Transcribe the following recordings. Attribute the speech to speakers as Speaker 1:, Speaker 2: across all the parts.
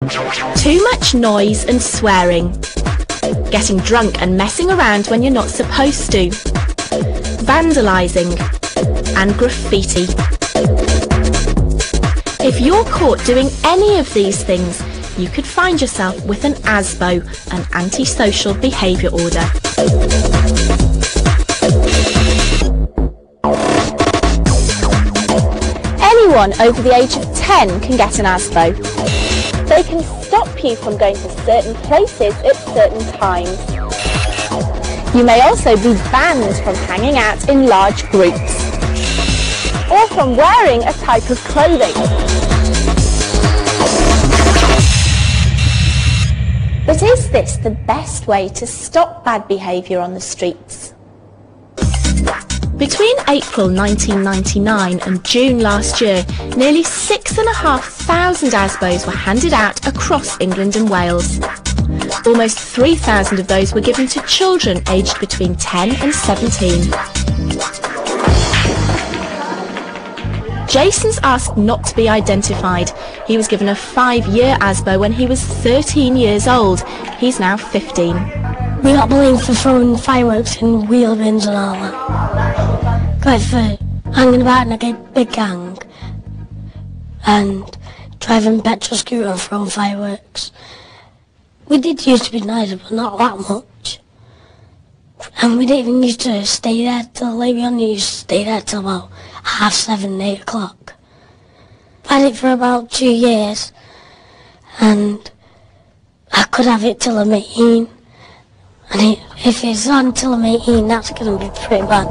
Speaker 1: Too much noise and swearing. Getting drunk and messing around when you're not supposed to. Vandalising. And graffiti. If you're caught doing any of these things, you could find yourself with an ASBO, an antisocial behaviour order. Anyone over the age of 10 can get an ASBO. They can stop you from going to certain places at certain times. You may also be banned from hanging out in large groups, or from wearing a type of clothing. But is this the best way to stop bad behaviour on the streets? Between April 1999 and June last year, nearly 6,500 ASBOs were handed out across England and Wales. Almost 3,000 of those were given to children aged between 10 and 17. Jason's asked not to be identified. He was given a 5-year ASBO when he was 13 years old. He's now 15.
Speaker 2: We got blamed for throwing fireworks in wheel bins and all that. Got for hanging about in a big gang and driving petrol scooter and throwing fireworks. We did used to be nice, but not that much. And we didn't even used to stay there till late. We only used to stay there till about 7:30, 8 o'clock. I had it for about 2 years, and I could have it till I'm 18. And if it's on till I'm 18, that's going to be pretty bad.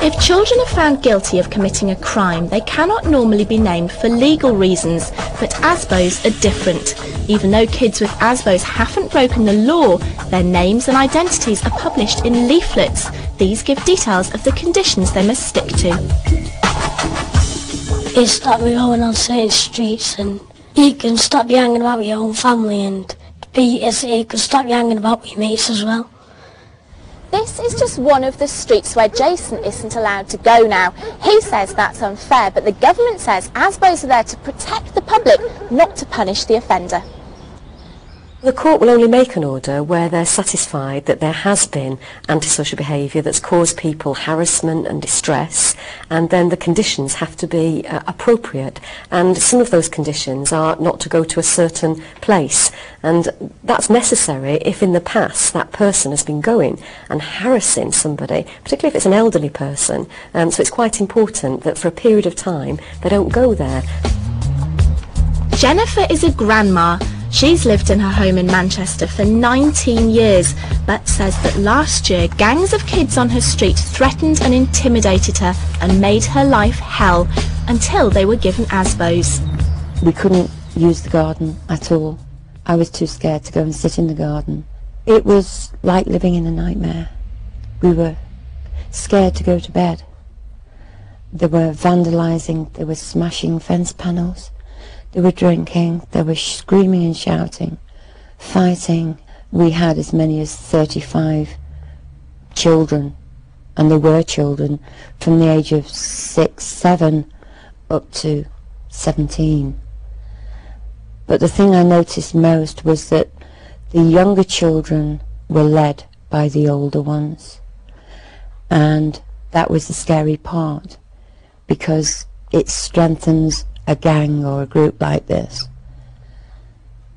Speaker 1: If children are found guilty of committing a crime, they cannot normally be named for legal reasons, but ASBOs are different. Even though kids with ASBOs haven't broken the law, their names and identities are published in leaflets. These give details of the conditions they must stick to.
Speaker 2: It stopped me going on certain streets, and you can stop you hanging about with your own family, and it can stop you hanging about with your mates as well.
Speaker 1: This is just one of the streets where Jason isn't allowed to go now. He says that's unfair, but the government says ASBOs are there to protect the public, not to punish the offender.
Speaker 3: The court will only make an order where they're satisfied that there has been antisocial behaviour that's caused people harassment and distress, and then the conditions have to be appropriate. And some of those conditions are not to go to a certain place, and that's necessary if in the past that person has been going and harassing somebody, particularly if it's an elderly person. So it's quite important that for a period of time they don't go there.
Speaker 1: Jennifer is a grandma. She's lived in her home in Manchester for 19 years, but says that last year gangs of kids on her street threatened and intimidated her and made her life hell until they were given ASBOs.
Speaker 4: We couldn't use the garden at all. I was too scared to go and sit in the garden. It was like living in a nightmare. We were scared to go to bed. They were vandalising, they were smashing fence panels. They were drinking, they were screaming and shouting, fighting. We had as many as 35 children, and they were children from the age of 6, 7 up to 17. But the thing I noticed most was that the younger children were led by the older ones, and that was the scary part, because it strengthens a gang or a group like this.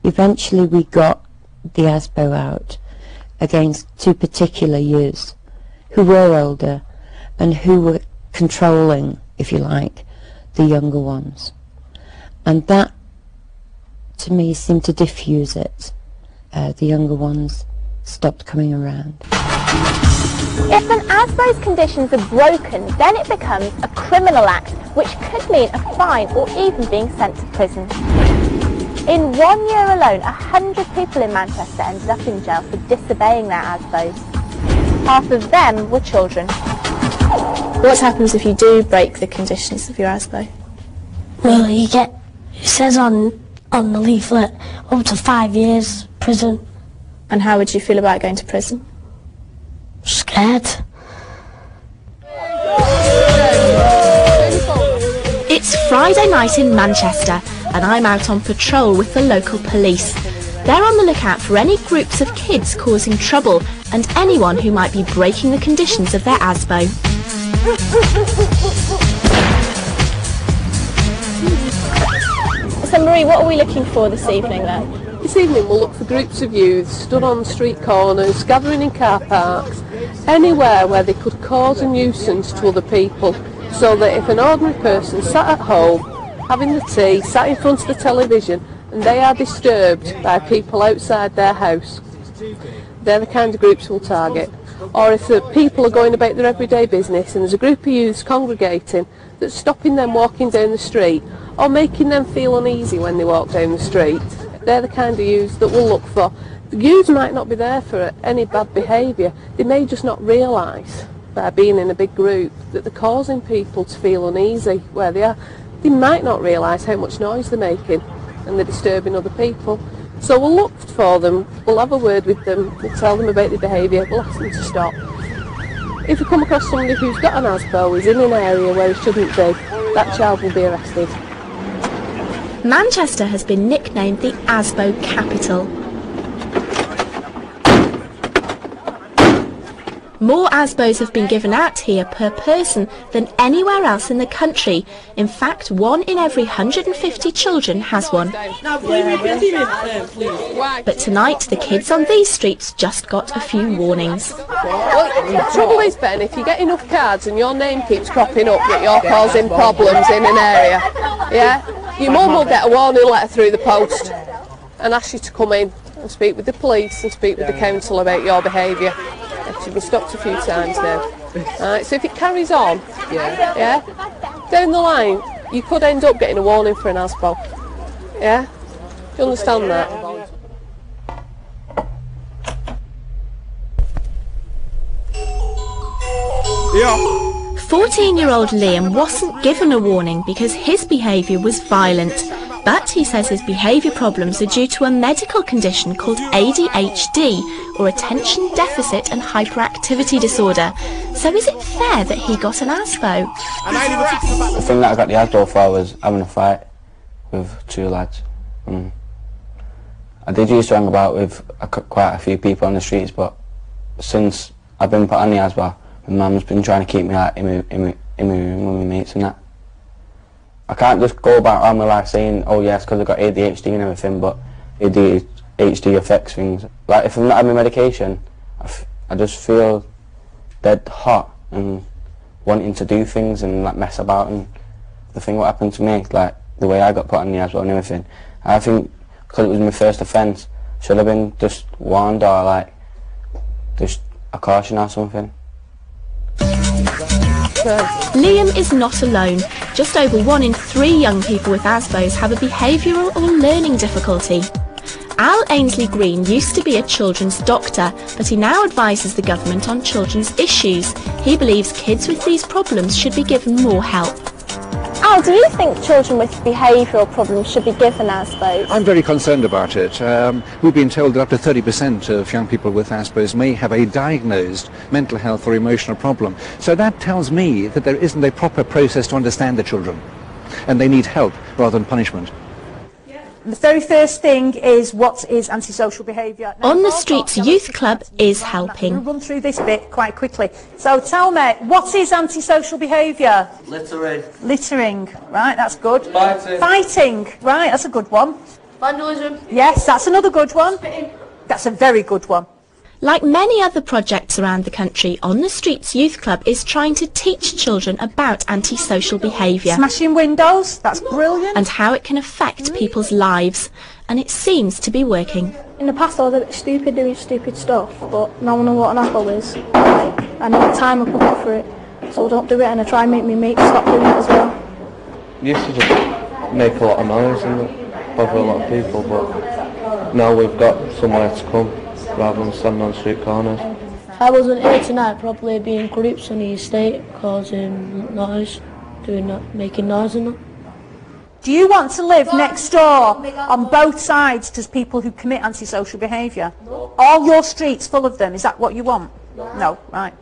Speaker 4: Eventually we got the ASBO out against 2 particular youths who were older and who were controlling, if you like, the younger ones. And that, to me, seemed to diffuse it. The younger ones stopped coming around.
Speaker 1: If an ASBO's conditions are broken, then it becomes a criminal act, which could mean a fine or even being sent to prison. In 1 year alone, 100 people in Manchester ended up in jail for disobeying their ASBOs. Half of them were children. What happens if you do break the conditions of your ASBO?
Speaker 2: Well, it says on the leaflet, up to 5 years prison.
Speaker 1: And how would you feel about going to prison?
Speaker 2: Scared.
Speaker 1: It's Friday night in Manchester and I'm out on patrol with the local police. They're on the lookout for any groups of kids causing trouble and anyone who might be breaking the conditions of their asbo.
Speaker 5: So Marie, what are we looking for this evening then?
Speaker 6: This evening we'll look for groups of youths stood on street corners, gathering in car parks, anywhere where they could cause a nuisance to other people, so that if an ordinary person sat at home, having the tea, sat in front of the television, and they are disturbed by people outside their house, they're the kind of groups we'll target. Or if the people are going about their everyday business and there's a group of youths congregating that's stopping them walking down the street or making them feel uneasy when they walk down the street, they're the kind of youths that we'll look for. The youths might not be there for any bad behaviour, they may just not realise by being in a big group that they're causing people to feel uneasy where they are. They might not realise how much noise they're making and they're disturbing other people. So we'll look for them, we'll have a word with them, we'll tell them about their behaviour, we'll ask them to stop. If we come across somebody who's got an asbo, is in an area where he shouldn't be, that child will be arrested.
Speaker 1: Manchester has been nicknamed the asbo capital. More asbos have been given out here per person than anywhere else in the country. In fact, 1 in every 150 children has one. But tonight, the kids on these streets just got a few warnings.
Speaker 6: Well, the trouble is, Ben, if you get enough cards and your name keeps cropping up that you're causing problems in an area, yeah, your mum will get a warning letter through the post and ask you to come in and speak with the police and speak with the council about your behaviour. She's been stopped a few times now. Right, so if it carries on, yeah, down the line, you could end up getting a warning for an asbo. Yeah? Do you understand that?
Speaker 1: Yeah. 14-year-old Liam wasn't given a warning because his behaviour was violent. But he says his behaviour problems are due to a medical condition called ADHD, or Attention Deficit and Hyperactivity Disorder. So is it fair that he got an asbo?
Speaker 7: The thing that I got the asbo for was having a fight with 2 lads. I did used to hang about with quite a few people on the streets, but since I've been put on the asbo, my mum's been trying to keep me like in with my mates and that. I can't just go about all my life saying, oh yes, because I've got ADHD and everything, but ADHD affects things. Like if I'm not having medication, I just feel dead hot and wanting to do things and like mess about. And the thing what happened to me, like the way I got put on the asbo and everything, I think because it was my first offence, should have been just warned or like just a caution or something.
Speaker 1: Liam is not alone. Just over 1 in 3 young people with asbos have a behavioural or learning difficulty. Al Ainsley Green used to be a children's doctor, but he now advises the government on children's issues. He believes kids with these problems should be given more help.
Speaker 5: Al, do you think children with behavioural problems should be given asbos?
Speaker 8: I'm very concerned about it. We've been told that up to 30% of young people with asbos may have a diagnosed mental health or emotional problem. So that tells me that there isn't a proper process to understand the children, and they need help rather than punishment.
Speaker 9: The very first thing is, what is antisocial behaviour?
Speaker 1: On the Streets Youth Club is helping.
Speaker 9: We'll run through this bit quite quickly. So tell me, what is antisocial behaviour?
Speaker 10: Littering.
Speaker 9: Littering, right, that's good.
Speaker 10: Fighting.
Speaker 9: Fighting, right, that's a good one.
Speaker 10: Vandalism.
Speaker 9: Yes, that's another good one.
Speaker 10: Spitting.
Speaker 9: That's a very good one.
Speaker 1: Like many other projects around the country, On the Streets Youth Club is trying to teach children about antisocial behaviour.
Speaker 9: Smashing windows, that's brilliant.
Speaker 1: And how it can affect people's lives. And it seems to be working.
Speaker 5: In the past I was a bit stupid doing stupid stuff, but now I know what an asbo is. I know the time I put up for it, so I don't do it, and I try and make my mates stop doing it as well.
Speaker 10: Used to just make a lot of noise and bother a lot of people, but now we've got somewhere to come rather than standing on street corners.
Speaker 2: I wasn't here tonight, probably being groups on the estate, causing noise, making noise and that.
Speaker 9: Do you want to live next door on both sides to people who commit antisocial behaviour? All your streets full of them, is that what you want? No, right.